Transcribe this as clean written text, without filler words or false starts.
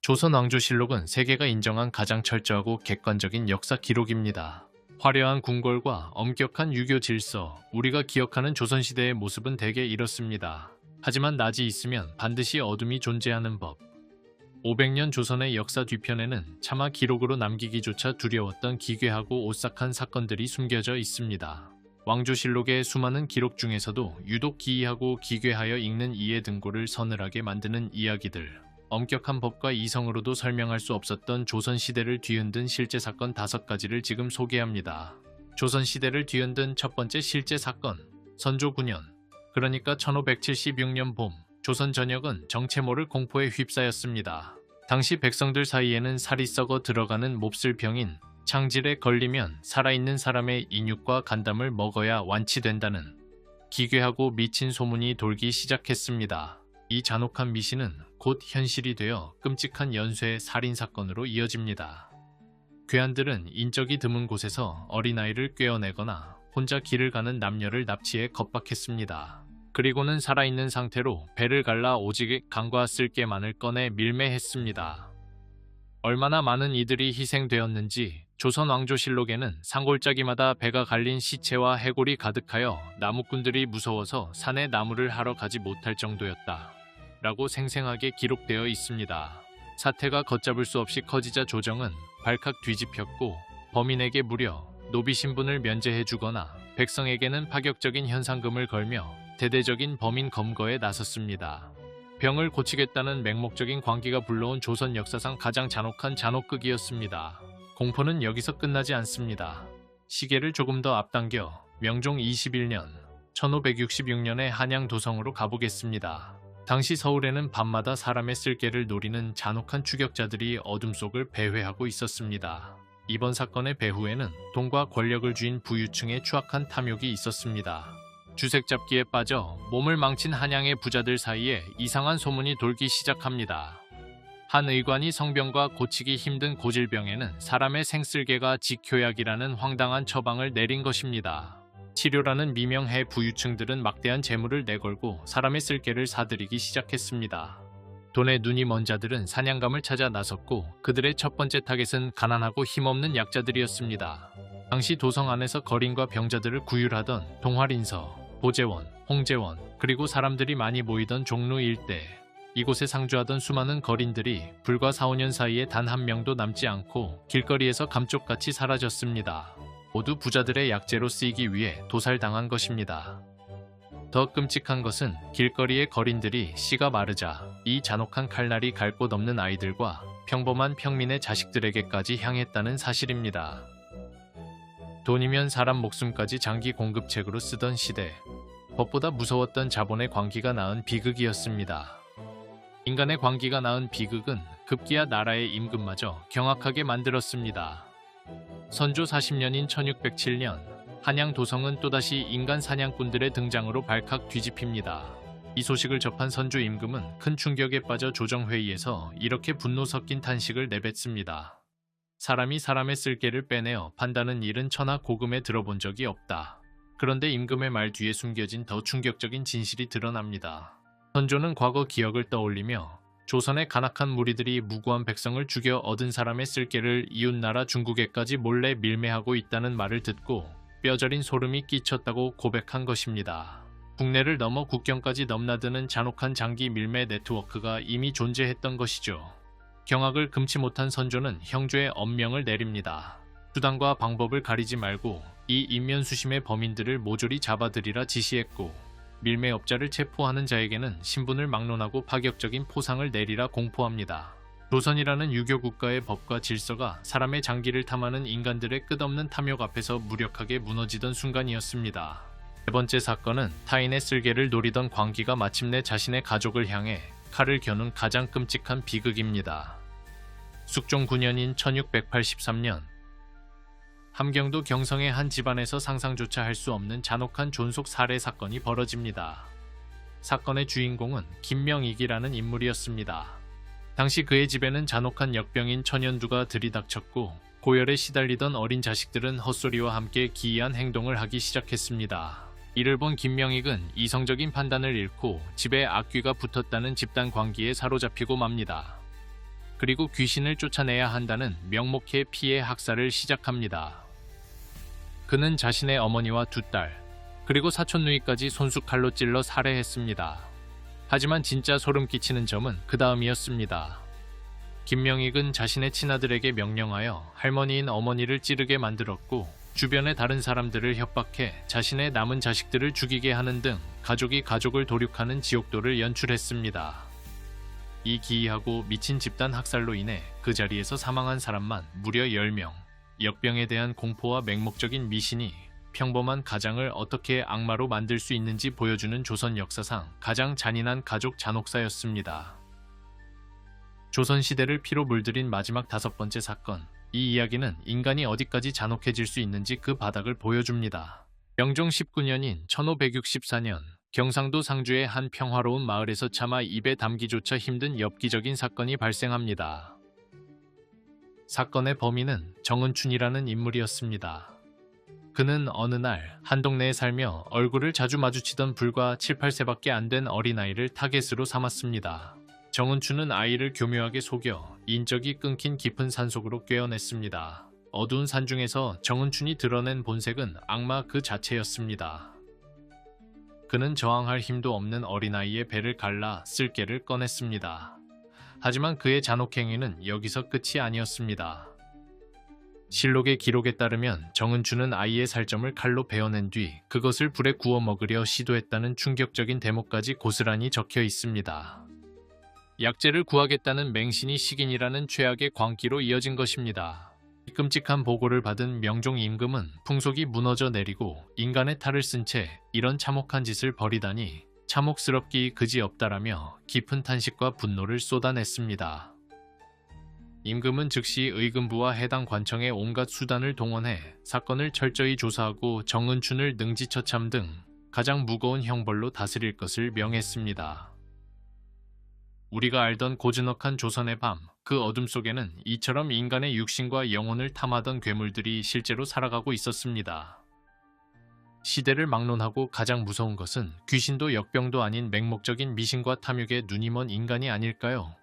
조선왕조실록은 세계가 인정한 가장 철저하고 객관적인 역사 기록입니다. 화려한 궁궐과 엄격한 유교 질서, 우리가 기억하는 조선시대의 모습은 대개 이렇습니다. 하지만 낮이 있으면 반드시 어둠이 존재하는 법. 500년 조선의 역사 뒤편에는 차마 기록으로 남기기조차 두려웠던 기괴하고 오싹한 사건들이 숨겨져 있습니다. 왕조실록의 수많은 기록 중에서도 유독 기이하고 기괴하여 읽는 이해 등골을 서늘하게 만드는 이야기들, 엄격한 법과 이성으로도 설명할 수 없었던 조선시대를 뒤흔든 실제 사건 5가지를 지금 소개합니다. 조선시대를 뒤흔든 첫 번째 실제 사건, 선조 9년, 그러니까 1576년 봄, 조선 전역은 정체모를 공포에 휩싸였습니다. 당시 백성들 사이에는 살이 썩어 들어가는 몹쓸 병인 창질에 걸리면 살아있는 사람의 인육과 간담을 먹어야 완치된다는 기괴하고 미친 소문이 돌기 시작했습니다. 이 잔혹한 미신은 곧 현실이 되어 끔찍한 연쇄 살인사건으로 이어집니다. 괴한들은 인적이 드문 곳에서 어린아이를 꿰어내거나 혼자 길을 가는 남녀를 납치해 겁박했습니다. 그리고는 살아있는 상태로 배를 갈라 오직에 강과 쓸개만을 꺼내 밀매했습니다. 얼마나 많은 이들이 희생되었는지 조선 왕조실록에는 산골짜기마다 배가 갈린 시체와 해골이 가득하여 나무꾼들이 무서워서 산에 나무를 하러 가지 못할 정도였다 라고 생생하게 기록되어 있습니다. 사태가 걷잡을 수 없이 커지자 조정은 발칵 뒤집혔고 범인에게 무려 노비 신분을 면제해주거나 백성에게는 파격적인 현상금을 걸며 대대적인 범인 검거에 나섰습니다. 병을 고치겠다는 맹목적인 광기가 불러온 조선 역사상 가장 잔혹한 잔혹극이었습니다. 공포는 여기서 끝나지 않습니다. 시계를 조금 더 앞당겨 명종 21년 1566년의 한양 도성으로 가보겠습니다. 당시 서울에는 밤마다 사람의 쓸개를 노리는 잔혹한 추격자들이 어둠 속을 배회하고 있었습니다. 이번 사건의 배후에는 돈과 권력을 쥔 부유층의 추악한 탐욕이 있었습니다. 주색잡기에 빠져 몸을 망친 한양의 부자들 사이에 이상한 소문이 돌기 시작합니다. 한 의관이 성병과 고치기 힘든 고질병에는 사람의 생쓸개가 직효약이라는 황당한 처방을 내린 것입니다. 치료라는 미명해 부유층들은 막대한 재물을 내걸고 사람의 쓸개를 사들이기 시작했습니다. 돈에 눈이 먼 자들은 사냥감을 찾아 나섰고 그들의 첫 번째 타겟은 가난하고 힘없는 약자들이었습니다. 당시 도성 안에서 거린과 병자들을 구휼하던 동활인서, 보재원, 홍재원, 그리고 사람들이 많이 모이던 종로 일대, 이곳에 상주하던 수많은 거린들이 불과 4, 5년 사이에 단 한 명도 남지 않고 길거리에서 감쪽같이 사라졌습니다. 모두 부자들의 약재로 쓰이기 위해 도살당한 것입니다. 더 끔찍한 것은 길거리의 거린들이 씨가 마르자 이 잔혹한 칼날이 갈 곳 없는 아이들과 평범한 평민의 자식들에게까지 향했다는 사실입니다. 돈이면 사람 목숨까지 장기 공급책으로 쓰던 시대, 법보다 무서웠던 자본의 광기가 낳은 비극이었습니다. 인간의 광기가 낳은 비극은 급기야 나라의 임금마저 경악하게 만들었습니다. 선조 40년인 1607년, 한양 도성은 또다시 인간 사냥꾼들의 등장으로 발칵 뒤집힙니다. 이 소식을 접한 선조 임금은 큰 충격에 빠져 조정회의에서 이렇게 분노 섞인 탄식을 내뱉습니다. 사람이 사람의 쓸개를 빼내어 판다는 일은 천하 고금에 들어본 적이 없다. 그런데 임금의 말 뒤에 숨겨진 더 충격적인 진실이 드러납니다. 선조는 과거 기억을 떠올리며 조선의 간악한 무리들이 무고한 백성을 죽여 얻은 사람의 쓸개를 이웃나라 중국에까지 몰래 밀매하고 있다는 말을 듣고 뼈저린 소름이 끼쳤다고 고백한 것입니다. 국내를 넘어 국경까지 넘나드는 잔혹한 장기 밀매 네트워크가 이미 존재했던 것이죠. 경악을 금치 못한 선조는 형조에 엄명을 내립니다. 수단과 방법을 가리지 말고 이 인면수심의 범인들을 모조리 잡아들이라 지시했고, 밀매업자를 체포하는 자에게는 신분을 막론하고 파격적인 포상을 내리라 공포합니다. 조선이라는 유교국가의 법과 질서가 사람의 장기를 탐하는 인간들의 끝없는 탐욕 앞에서 무력하게 무너지던 순간이었습니다. 세 번째 사건은 타인의 쓸개를 노리던 광기가 마침내 자신의 가족을 향해 칼을 겨눈 가장 끔찍한 비극입니다. 숙종 9년인 1683년, 함경도 경성의 한 집안에서 상상조차 할 수 없는 잔혹한 존속 살해 사건이 벌어집니다. 사건의 주인공은 김명익이라는 인물이었습니다. 당시 그의 집에는 잔혹한 역병인 천연두가 들이닥쳤고 고열에 시달리던 어린 자식들은 헛소리와 함께 기이한 행동을 하기 시작했습니다. 이를 본 김명익은 이성적인 판단을 잃고 집에 악귀가 붙었다는 집단 광기에 사로잡히고 맙니다. 그리고 귀신을 쫓아내야 한다는 명목의 피해 학살을 시작합니다. 그는 자신의 어머니와 두 딸, 그리고 사촌 누이까지 손수칼로 찔러 살해했습니다. 하지만 진짜 소름 끼치는 점은 그 다음이었습니다. 김명익은 자신의 친아들에게 명령하여 할머니인 어머니를 찌르게 만들었고 주변의 다른 사람들을 협박해 자신의 남은 자식들을 죽이게 하는 등 가족이 가족을 도륙하는 지옥도를 연출했습니다. 이 기이하고 미친 집단 학살로 인해 그 자리에서 사망한 사람만 무려 10명. 역병에 대한 공포와 맹목적인 미신이 평범한 가장을 어떻게 악마로 만들 수 있는지 보여주는 조선 역사상 가장 잔인한 가족 잔혹사였습니다. 조선시대를 피로 물들인 마지막 5번째 사건. 이 이야기는 인간이 어디까지 잔혹해질 수 있는지 그 바닥을 보여줍니다. 영종 19년인 1564년 경상도 상주의 한 평화로운 마을에서 차마 입에 담기조차 힘든 엽기적인 사건이 발생합니다. 사건의 범인은 정은춘이라는 인물이었습니다. 그는 어느 날 한 동네에 살며 얼굴을 자주 마주치던 불과 7, 8세밖에 안 된 어린아이를 타겟으로 삼았습니다. 정은춘은 아이를 교묘하게 속여 인적이 끊긴 깊은 산속으로 꿰어냈습니다. 어두운 산중에서 정은춘이 드러낸 본색은 악마 그 자체였습니다. 그는 저항할 힘도 없는 어린아이의 배를 갈라 쓸개를 꺼냈습니다. 하지만 그의 잔혹 행위는 여기서 끝이 아니었습니다. 실록의 기록에 따르면 정은춘은 아이의 살점을 칼로 베어낸 뒤 그것을 불에 구워 먹으려 시도했다는 충격적인 대목까지 고스란히 적혀 있습니다. 약재를 구하겠다는 맹신이 식인이라는 최악의 광기로 이어진 것입니다. 끔찍한 보고를 받은 명종 임금은 풍속이 무너져 내리고 인간의 탈을 쓴 채 이런 참혹한 짓을 벌이다니 참혹스럽기 그지없다라며 깊은 탄식과 분노를 쏟아냈습니다. 임금은 즉시 의금부와 해당 관청의 온갖 수단을 동원해 사건을 철저히 조사하고 정은춘을 능지처참 등 가장 무거운 형벌로 다스릴 것을 명했습니다. 우리가 알던 고즈넉한 조선의 밤, 그 어둠 속에는 이처럼 인간의 육신과 영혼을 탐하던 괴물들이 실제로 살아가고 있었습니다. 시대를 막론하고 가장 무서운 것은 귀신도 역병도 아닌 맹목적인 미신과 탐욕에 눈이 먼 인간이 아닐까요?